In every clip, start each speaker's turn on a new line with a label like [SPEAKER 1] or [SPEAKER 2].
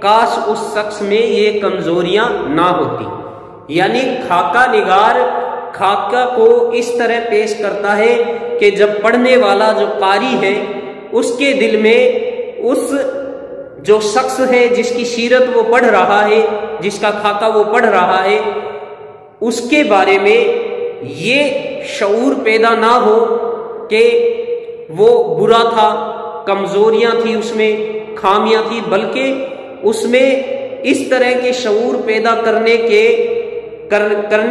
[SPEAKER 1] کاش اس شخص میں یہ کمزوریاں نہ ہوتی. یعنی خاکہ نگار خاکہ کو اس طرح پیش کرتا ہے کہ جب پڑھنے والا جو قاری ہے اس کے دل میں اس جو شخص ہے جس کی سیرت وہ پڑھ رہا ہے، جس کا خاکہ وہ پڑھ رہا ہے، اس کے بارے میں یہ شعور پیدا نہ ہو کہ وہ برا تھا، کمزوریاں تھی، اس میں خامیاں تھی، بلکہ اس میں اس طرح کے شعور پیدا کرنے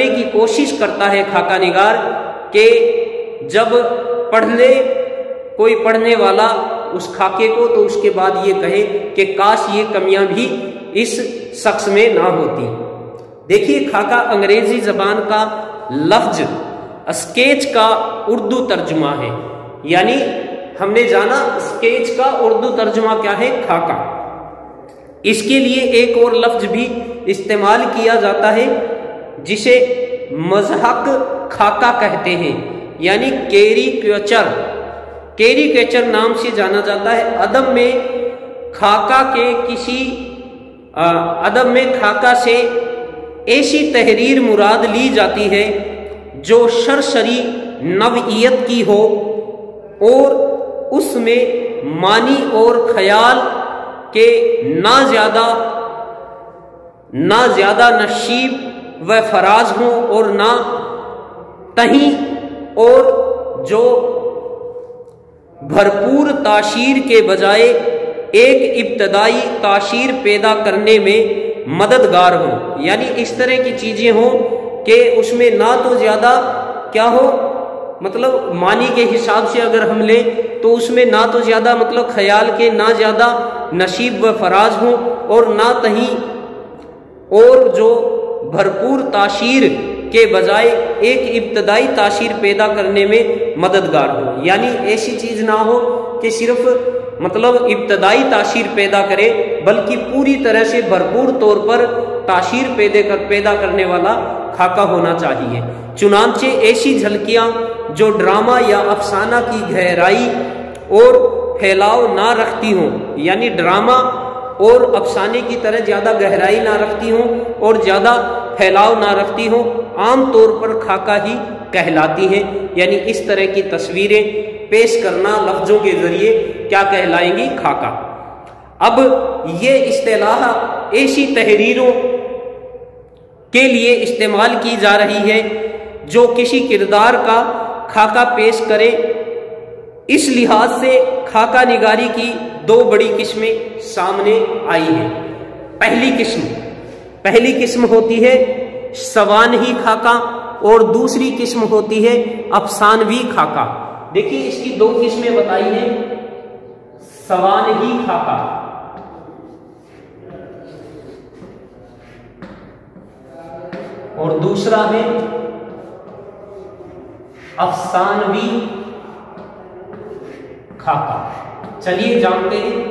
[SPEAKER 1] کی کوشش کرتا ہے خاکہ نگار کہ جب پڑھ لے کوئی پڑھنے والا اس خاکے کو تو اس کے بعد یہ کہے کہ کاش یہ کمیاں بھی اس شخص میں نہ ہوتی. دیکھیے خاکہ انگریزی زبان کا لفظ اسکیچ کا اردو ترجمہ ہے. یعنی ہم نے جانا اسکیچ کا اردو ترجمہ کیا ہے؟ خاکہ. اس کے لیے ایک اور لفظ بھی استعمال کیا جاتا ہے جسے مضحک خاکہ کہتے ہیں، یعنی کیریکیچر نام سے جانا جاتا ہے. ادب میں خاکہ سے ایسی تحریر مراد لی جاتی ہے جو سرسری نوعیت کی ہو اور اس میں معنی اور خیال کے نہ زیادہ نشیب و فراز ہوں اور نہ تہیں، اور جو بھرپور تاشیر کے بجائے ایک ابتدائی تاشیر پیدا کرنے میں مددگار ہوں. یعنی اس طرح کی چیزیں ہوں کہ اس میں نہ تو زیادہ کیا ہو، مطلب معنی کے حساب سے اگر ہم لیں تو اس میں نہ تو زیادہ مطلب خیال کے نہ زیادہ نشیب و فراز ہوں اور نہ تہیں، اور جو بھرپور تاشیر کے بجائے ایک ابتدائی تاشیر پیدا کرنے میں مددگار ہو. یعنی ایسی چیز نہ ہو کہ صرف مطلب ابتدائی تاشیر پیدا کرے، بلکہ پوری طرح سے بھرپور طور پر تاشیر پیدا کرنے والا خاکہ ہونا چاہیے. چنانچہ ایسی جھلکیاں جو ڈرامہ یا افسانہ کی گہرائی اور پھیلاؤ نہ رکھتی ہوں، یعنی ڈرامہ اور افسانے کی طرح زیادہ گہرائی نہ رکھتی ہوں اور زیادہ پھیلاؤ نہ رکھتی ہوں، عام طور پر خاکہ ہی کہلاتی ہیں. یعنی اس طرح کی تصویریں پیش کرنا لفظوں کے ذریعے کیا کہلائیں گی؟ خاکہ. اب یہ اصطلاح ایسی تحریروں کے لیے استعمال کی جا رہی ہے جو کسی کردار کا خاکہ پیش کرے. اس لحاظ سے خاکہ نگاری کی دو بڑی قسمیں سامنے آئی ہیں. پہلی قسم ہوتی ہے سوانحی خاکہ اور دوسری قسم ہوتی ہے افسانوی خاکہ. دیکھیے اس کی دو قسمیں بتائی ہیں. سوانحی خاکہ اور دوسرا ہے افسانوی خاکہ. چلیے جانتے ہیں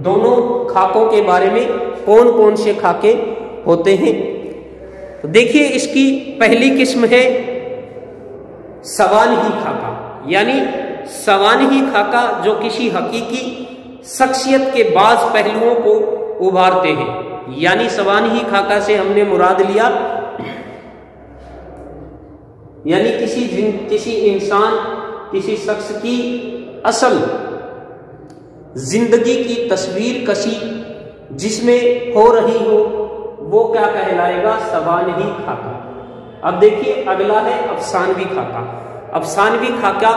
[SPEAKER 1] دونوں خاکوں کے بارے میں کون کون سے خاکے ہوتے ہیں. دیکھیے اس کی پہلی قسم ہے سوانحی خاکہ. یعنی سوانحی خاکہ جو کسی حقیقی شخصیت کے بعض پہلوؤں کو ابھارتے ہیں. یعنی سوانحی خاکہ سے ہم نے مراد لیا یعنی کسی انسان کسی شخص کی اصل زندگی کی تصویر کشی جس میں ہو رہی ہو وہ کیا کہلائے گا؟ سوانحی خاکہ. اب دیکھیے اگلا ہے افسانوی خاکہ. افسانوی خاکہ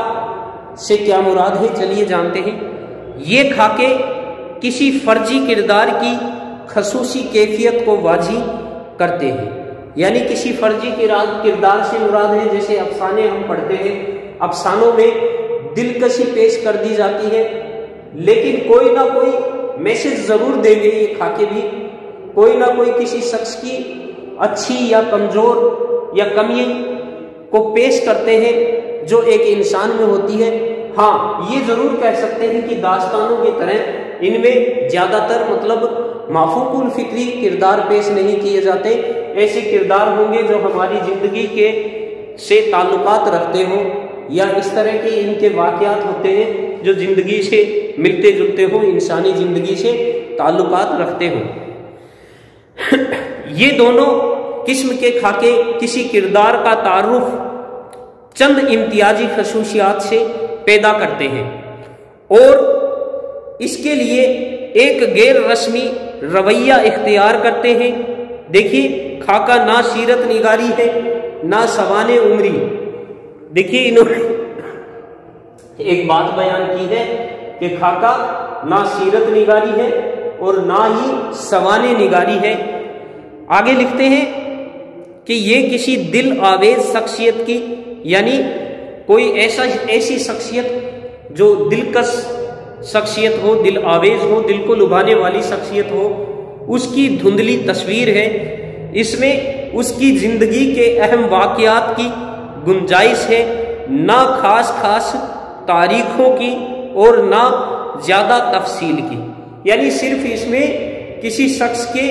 [SPEAKER 1] سے کیا مراد ہے؟ چلیے جانتے ہیں. یہ خاکے کسی فرضی کردار کی خصوصی کیفیت کو واضح کرتے ہیں. یعنی کسی فرضی کردار سے مراد ہے جیسے افسانے ہم پڑھتے ہیں، افسانوں میں دلکشی پیش کر دی جاتی ہے لیکن کوئی نہ کوئی میسج ضرور دیں گے. یہ خاکے بھی کوئی نہ کوئی کسی شخص کی اچھی یا کمزور یا کمی کو پیش کرتے ہیں جو ایک انسان میں ہوتی ہے. ہاں یہ ضرور کہہ سکتے ہیں کہ داستانوں کی طرح ان میں زیادہ تر مطلب مافوق الفکری کردار پیش نہیں کیے جاتے. ایسے کردار ہوں گے جو ہماری زندگی کے سے تعلقات رکھتے ہوں یا اس طرح کے ان کے واقعات ہوتے ہیں جو زندگی سے ملتے جلتے ہوں، انسانی زندگی سے تعلقات رکھتے ہوں. یہ دونوں قسم کے خاکے کسی کردار کا تعارف چند امتیازی خصوصیات سے پیدا کرتے ہیں اور اس کے لیے ایک غیر رسمی رویہ اختیار کرتے ہیں۔ دیکھیے خاکہ نہ سیرت نگاری ہے نہ سوانح عمری۔ دیکھیے انہوں نے ایک بات بیان کی ہے کہ خاکہ نہ سیرت نگاری ہے اور نہ ہی سوانح نگاری ہے۔ آگے لکھتے ہیں کہ یہ کسی دل آویز شخصیت کی، یعنی کوئی ایسی شخصیت جو دلکش شخصیت ہو، دل آویز ہو، دل کو لبھانے والی شخصیت ہو، اس کی دھندلی تصویر ہے۔ اس میں اس کی زندگی کے اہم واقعات کی گنجائش ہے، نہ خاص تاریخوں کی اور نہ زیادہ تفصیل کی، یعنی صرف اس میں کسی شخص کے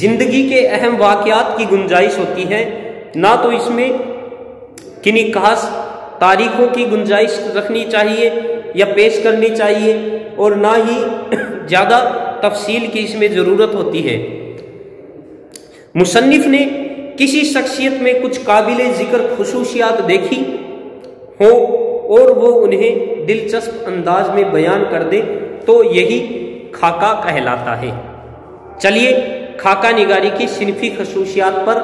[SPEAKER 1] زندگی کے اہم واقعات کی گنجائش ہوتی ہے، نہ تو اس میں کنی خاص تاریخوں کی گنجائش رکھنی چاہیے یا پیش کرنی چاہیے، اور نہ ہی زیادہ تفصیل کی اس میں ضرورت ہوتی ہے۔ مصنف نے کسی شخصیت میں کچھ قابل ذکر خصوصیات دیکھی ہو اور وہ انہیں دلچسپ انداز میں بیان کر دے تو یہی خاکہ کہلاتا ہے۔ چلیے خاکہ نگاری کی صنفی خصوصیات پر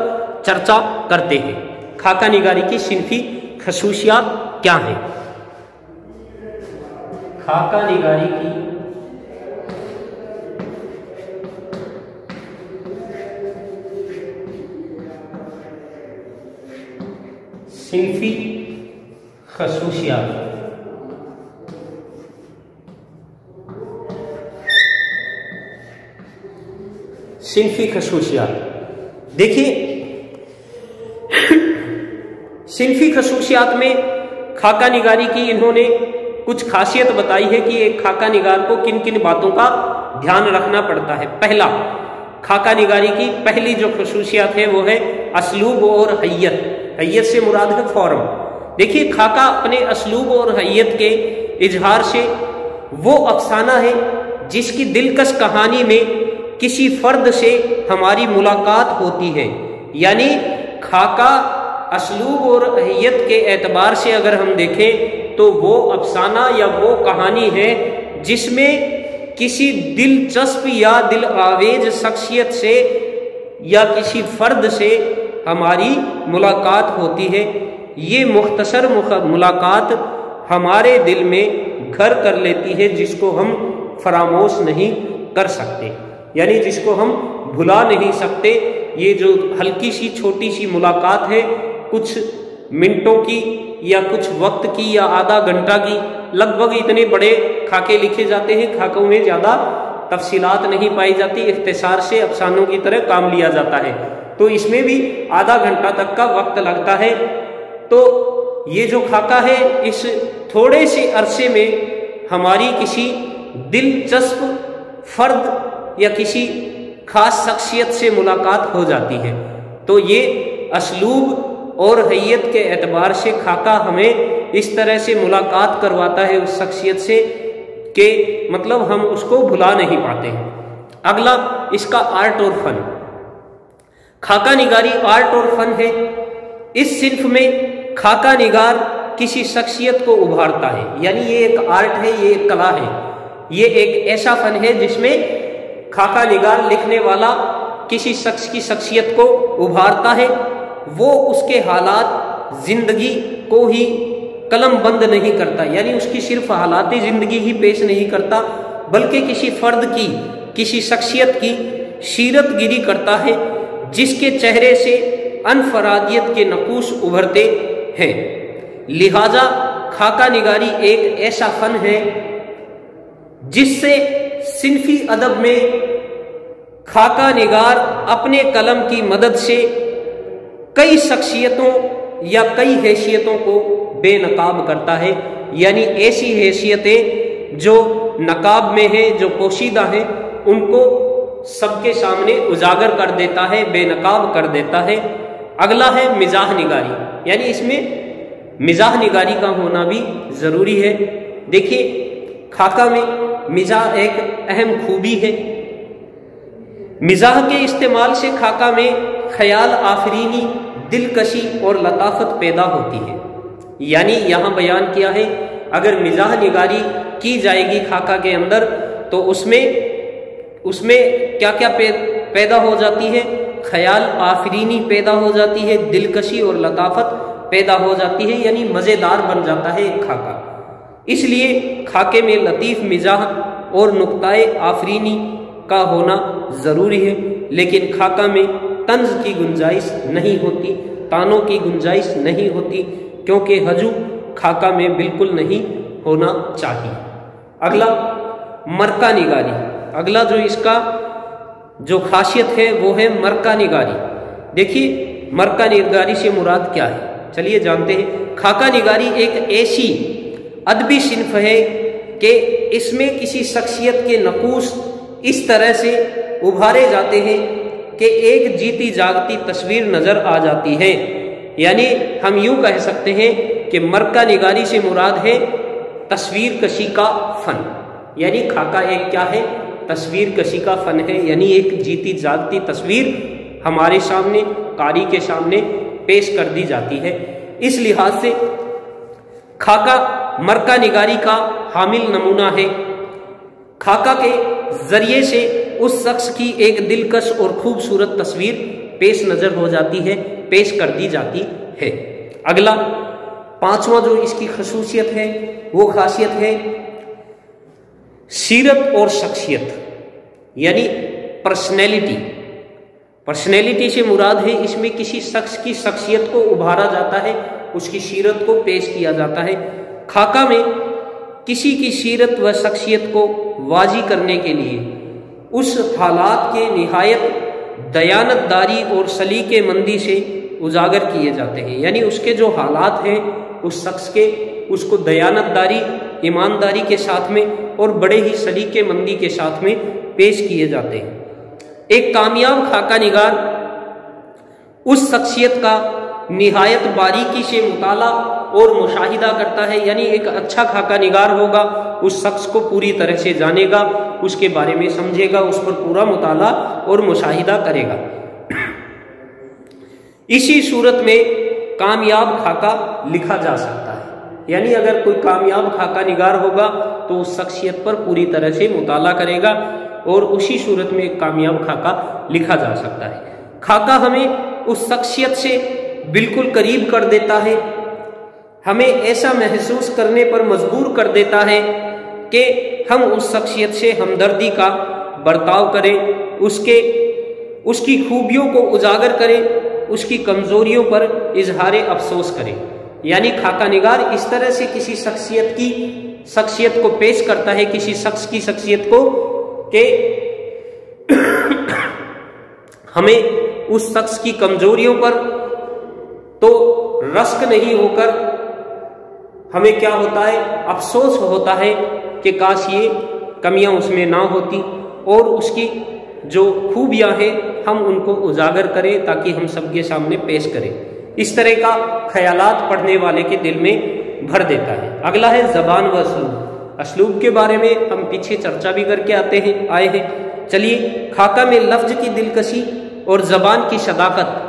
[SPEAKER 1] چرچا کرتے ہیں۔ خاکہ نگاری کی صنفی خصوصیات کیا ہیں؟ خاکہ نگاری کی صنفی خصوصیات۔ صنفی خصوصیات دیکھیے، صنفی خصوصیات میں خاکہ نگاری کی انہوں نے کچھ خاصیت بتائی ہے کہ ایک خاکہ نگار کو کن کن باتوں کا دھیان رکھنا پڑتا ہے۔ پہلا، خاکہ نگاری کی پہلی جو خصوصیات ہے وہ ہے اسلوب اور حیت۔ حیت سے مراد ہے فارم۔ دیکھیے خاکہ اپنے اسلوب اور حیت کے اظہار سے وہ افسانہ ہے جس کی دلکش کہانی میں کسی فرد سے ہماری ملاقات ہوتی ہے، یعنی خاکہ اسلوب اور حیت کے اعتبار سے اگر ہم دیکھیں تو وہ افسانہ یا وہ کہانی ہے جس میں کسی دلچسپ یا دل آویز شخصیت سے یا کسی فرد سے ہماری ملاقات ہوتی ہے۔ یہ مختصر ملاقات ہمارے دل میں گھر کر لیتی ہے، جس کو ہم فراموش نہیں کر سکتے، یعنی جس کو ہم بھلا نہیں سکتے۔ یہ جو ہلکی سی چھوٹی سی ملاقات ہے، کچھ منٹوں کی یا کچھ وقت کی یا آدھا گھنٹہ کی، لگ بھگ اتنے بڑے خاکے لکھے جاتے ہیں، خاکوں میں زیادہ تفصیلات نہیں پائی جاتی، اختصار سے افسانوں کی طرح کام لیا جاتا ہے، تو اس میں بھی آدھا گھنٹہ تک کا وقت لگتا ہے۔ تو یہ جو خاکہ ہے، اس تھوڑے سے عرصے میں ہماری کسی دلچسپ فرد یا کسی خاص شخصیت سے ملاقات ہو جاتی ہے۔ تو یہ اسلوب اور حیت کے اعتبار سے خاکہ ہمیں اس طرح سے ملاقات کرواتا ہے اس شخصیت سے کہ مطلب ہم اس کو بھلا نہیں پاتے ہیں۔ اگلا اس کا آرٹ اور فن۔ خاکہ نگاری آرٹ اور فن ہے۔ اس صنف میں خاکہ نگار کسی شخصیت کو ابھارتا ہے، یعنی یہ ایک آرٹ ہے، یہ ایک کلا ہے، یہ ایک ایسا فن ہے جس میں خاکہ نگار لکھنے والا کسی شخص کی شخصیت کو ابھارتا ہے۔ وہ اس کے حالات زندگی کو ہی قلم بند نہیں کرتا، یعنی اس کی صرف حالات زندگی ہی پیش نہیں کرتا، بلکہ کسی فرد کی، کسی شخصیت کی سیرت گیری کرتا ہے جس کے چہرے سے انفرادیت کے نقوش ابھرتے ہیں۔ لہذا خاکہ نگاری ایک ایسا فن ہے جس سے صنفی ادب میں خاکہ نگار اپنے قلم کی مدد سے کئی شخصیتوں یا کئی حیثیتوں کو بے نقاب کرتا ہے، یعنی ایسی حیثیتیں جو نقاب میں ہیں، جو پوشیدہ ہیں، ان کو سب کے سامنے اجاگر کر دیتا ہے، بے نقاب کر دیتا ہے۔ اگلا ہے مزاح نگاری، یعنی اس میں مزاح نگاری کا ہونا بھی ضروری ہے۔ دیکھیے خاکہ میں مزاح ایک اہم خوبی ہے۔ مزاح کے استعمال سے خاکہ میں خیال آفرینی، دلکشی اور لطافت پیدا ہوتی ہے۔ یعنی یہاں بیان کیا ہے اگر مزاح نگاری کی جائے گی خاکہ کے اندر تو اس میں کیا کیا پیدا ہو جاتی ہے؟ خیال آفرینی پیدا ہو جاتی ہے، دلکشی اور لطافت پیدا ہو جاتی ہے، یعنی مزیدار بن جاتا ہے ایک خاکہ۔ اس لیے خاکے میں لطیف مزاح اور نکتۂ آفرینی کا ہونا ضروری ہے، لیکن خاکہ میں طنز کی گنجائش نہیں ہوتی، طعنوں کی گنجائش نہیں ہوتی، کیونکہ ہجو خاکہ میں بالکل نہیں ہونا چاہیے۔ اگلا مرکہ نگاری۔ اگلا جو اس کا جو خاصیت ہے وہ ہے مرکہ نگاری۔ دیکھیے مرکہ نگاری سے مراد کیا ہے، چلیے جانتے ہیں۔ خاکہ نگاری ایک ایسی ادبی صنف ہے کہ اس میں کسی شخصیت کے نقوش اس طرح سے ابھارے جاتے ہیں کہ ایک جیتی جاگتی تصویر نظر آ جاتی ہے۔ یعنی ہم یوں کہہ سکتے ہیں کہ مرکہ نگاری سے مراد ہے تصویر کشی کا فن۔ یعنی خاکہ ایک کیا ہے؟ تصویر کشی کا فن ہے، یعنی ایک جیتی جاگتی تصویر ہمارے سامنے، قاری کے سامنے پیش کر دی جاتی ہے۔ اس لحاظ سے خاکہ مرکہ نگاری کا حامل نمونہ ہے۔ خاکہ کے ذریعے سے اس شخص کی ایک دلکش اور خوبصورت تصویر پیش نظر ہو جاتی ہے، پیش کر دی جاتی ہے۔ اگلا پانچواں جو اس کی خصوصیت ہے وہ خاصیت ہے سیرت اور شخصیت، یعنی پرسنالٹی۔ پرسنالٹی سے مراد ہے اس میں کسی شخص کی شخصیت کو ابھارا جاتا ہے، اس کی سیرت کو پیش کیا جاتا ہے۔ خاکہ میں کسی کی سیرت و شخصیت کو واضح کرنے کے لیے اس حالات کے نہایت دیانت داری اور سلیقہ مندی سے اجاگر کیے جاتے ہیں۔ یعنی اس کے جو حالات ہیں اس شخص کے، اس کو دیانت داری، ایمانداری کے ساتھ میں اور بڑے ہی سلیقہ مندی کے ساتھ میں پیش کیے جاتے ہیں۔ ایک کامیاب خاکہ نگار اس شخصیت کا نہایت باریکی سے مطالعہ اور مشاہدہ کرتا ہے۔ یعنی ایک اچھا خاکہ نگار ہوگا اس شخص کو پوری طرح سے جانے گا، اس کے بارے میں سمجھے گا، اس پر پورا مطالعہ اور مشاہدہ کرے گا۔ اسی صورت میں کامیاب خاکہ لکھا جا سکتا ہے۔ یعنی اگر کوئی کامیاب خاکہ نگار ہوگا تو اس شخصیت پر پوری طرح سے مطالعہ کرے گا اور اسی صورت میں ایک کامیاب خاکہ لکھا جا سکتا ہے۔ خاکہ ہمیں اس شخصیت سے بالکل قریب کر دیتا ہے، ہمیں ایسا محسوس کرنے پر مجبور کر دیتا ہے کہ ہم اس شخصیت سے ہمدردی کا برتاؤ کریں، اس کی خوبیوں کو اجاگر کریں، اس کی کمزوریوں پر اظہار افسوس کریں۔ یعنی خاکہ نگار اس طرح سے کسی شخصیت کو پیش کرتا ہے، کسی شخص کی شخصیت کو، کہ ہمیں اس شخص کی کمزوریوں پر تو رشک نہیں ہو کر ہمیں کیا ہوتا ہے؟ افسوس ہوتا ہے کہ کاش یہ کمیاں اس میں نہ ہوتی، اور اس کی جو خوبیاں ہیں ہم ان کو اجاگر کریں تاکہ ہم سب کے سامنے پیش کریں۔ اس طرح کا خیالات پڑھنے والے کے دل میں بھر دیتا ہے۔ اگلا ہے زبان و اسلوب۔ اسلوب کے بارے میں ہم پیچھے چرچا بھی کر کے آئے ہیں۔ چلیے، خاکہ میں لفظ کی دلکشی اور زبان کی صداقت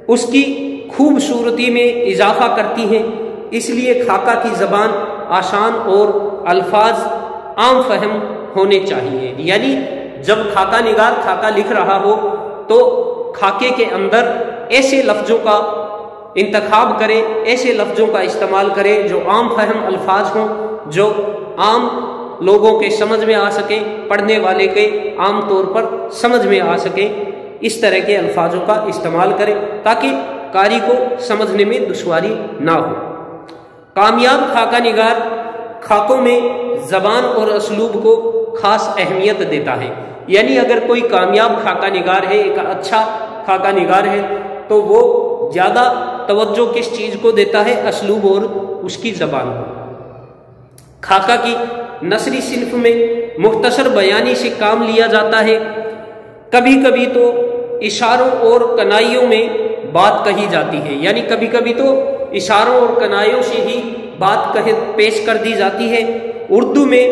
[SPEAKER 1] اس کی خوبصورتی میں اضافہ کرتی ہیں، اس لیے خاکہ کی زبان آسان اور الفاظ عام فہم ہونے چاہیے۔ یعنی جب خاکہ نگار خاکہ لکھ رہا ہو تو خاکے کے اندر ایسے لفظوں کا انتخاب کرے، ایسے لفظوں کا استعمال کرے جو عام فہم الفاظ ہوں، جو عام لوگوں کے سمجھ میں آ سکیں، پڑھنے والے کے عام طور پر سمجھ میں آ سکیں۔ اس طرح کے الفاظوں کا استعمال کرے تاکہ قاری کو سمجھنے میں دشواری نہ ہو۔ کامیاب خاکہ نگار خاکوں میں زبان اور اسلوب کو خاص اہمیت دیتا ہے۔ یعنی اگر کوئی کامیاب خاکہ نگار ہے، ایک اچھا خاکہ نگار ہے، تو وہ زیادہ توجہ کس چیز کو دیتا ہے؟ اسلوب اور اس کی زبان کو۔ خاکہ کی نثری صنف میں مختصر بیانی سے کام لیا جاتا ہے، کبھی کبھی تو اشاروں اور کنائیوں میں بات کہی جاتی ہے۔ یعنی کبھی کبھی تو اشاروں اور کنائیوں سے ہی بات پیش کر دی جاتی ہے۔ اردو میں